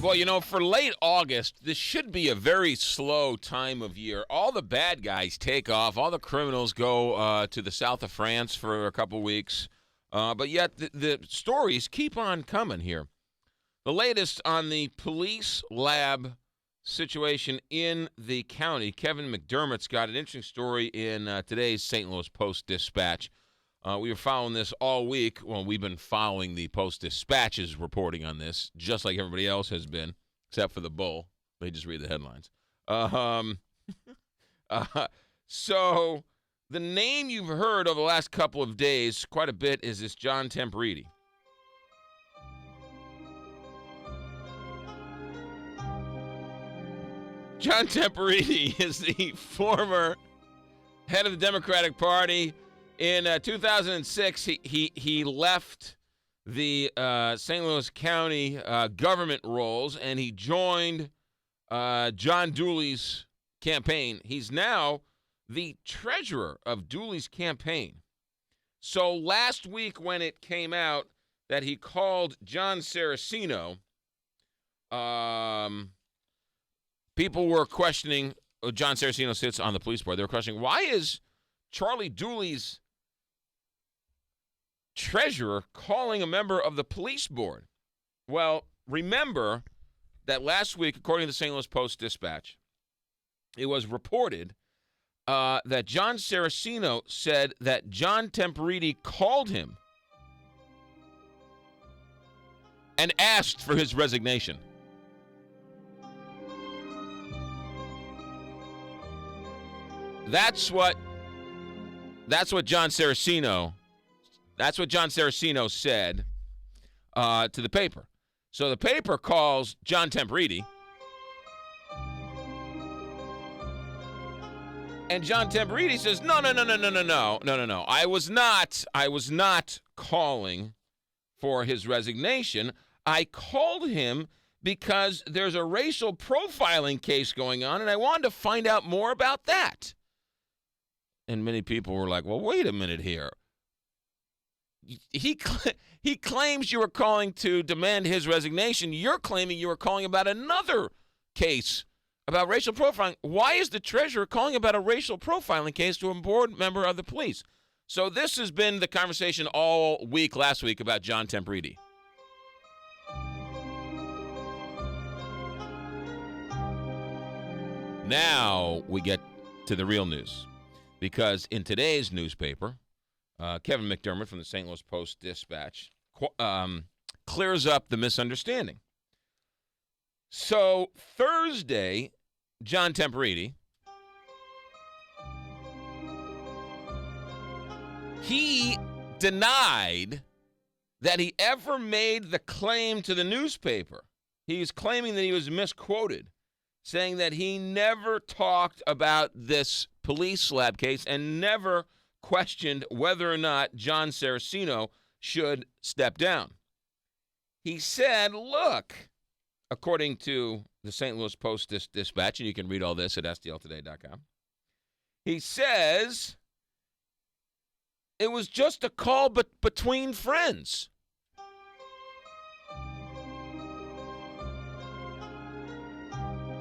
Well, for late August, this should be a very slow time of year. All the bad guys take off. All the criminals go to the south of France for a couple weeks. But yet the stories keep on coming here. The latest on the police lab situation in the county. Kevin McDermott's got an interesting story in today's St. Louis Post-Dispatch. We were following this all week. Well, we've been following the Post-Dispatch's reporting on this, just like everybody else has been, except for the Bull. They just read the headlines. So the name you've heard over the last couple of days quite a bit is this John Temporiti. John Temporiti is the former head of the Democratic Party. In 2006, he left the St. Louis County government roles, and he joined John Dooley's campaign. He's now the treasurer of Dooley's campaign. So last week when it came out that he called John Saraceno, people were questioning, John Saraceno sits on the police board, they were questioning, why is Charlie Dooley's treasurer calling a member of the police board? Well, remember that last week, according to the St. Louis Post-Dispatch, it was reported that John Saraceno said that John Temporiti called him and asked for his resignation. That's what John Saraceno said to the paper. So the paper calls John Temporiti, and John Temporiti says, No. I was not calling for his resignation. I called him because there's a racial profiling case going on, and I wanted to find out more about that. And many people were like, well, wait a minute here. He claims you were calling to demand his resignation. You're claiming you were calling about another case about racial profiling. Why is the treasurer calling about a racial profiling case to a board member of the police? So this has been the conversation all week last week about John Temporiti. Now we get to the real news. Because in today's newspaper, Kevin McDermott from the St. Louis Post-Dispatch clears up the misunderstanding. So Thursday, John Temporiti, he denied that he ever made the claim to the newspaper. He's claiming that he was misquoted, saying that he never talked about this police lab case and never questioned whether or not John Saraceno should step down. He said, look, according to the St. Louis Post-Dispatch, and you can read all this at stltoday.com, he says it was just a call between friends.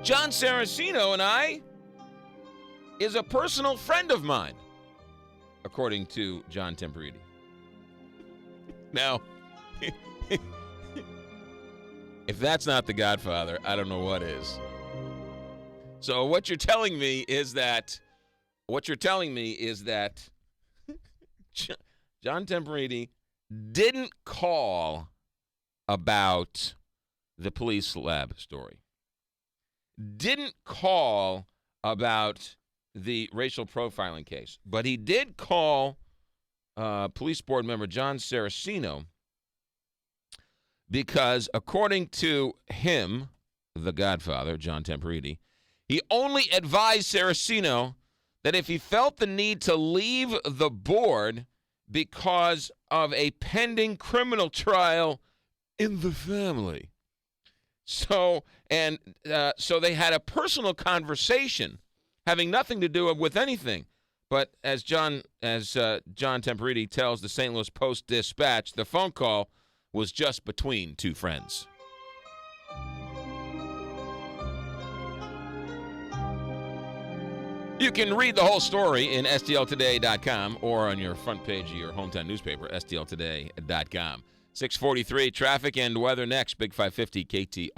John Saraceno and I is a personal friend of mine, according to John Temporiti. Now, if that's not the Godfather, I don't know what is. So what you're telling me is that John Temporiti didn't call about the police lab story. Didn't call about the racial profiling case, but he did call police board member John Saraceno because, according to him, the Godfather, John Temporiti, he only advised Saraceno that if he felt the need to leave the board because of a pending criminal trial in the family. So they had a personal conversation having nothing to do with anything. But as John Temporiti tells the St. Louis Post-Dispatch, the phone call was just between two friends. You can read the whole story in STLtoday.com or on your front page of your hometown newspaper, STLtoday.com. 6:43, traffic and weather next, Big 550 KTR.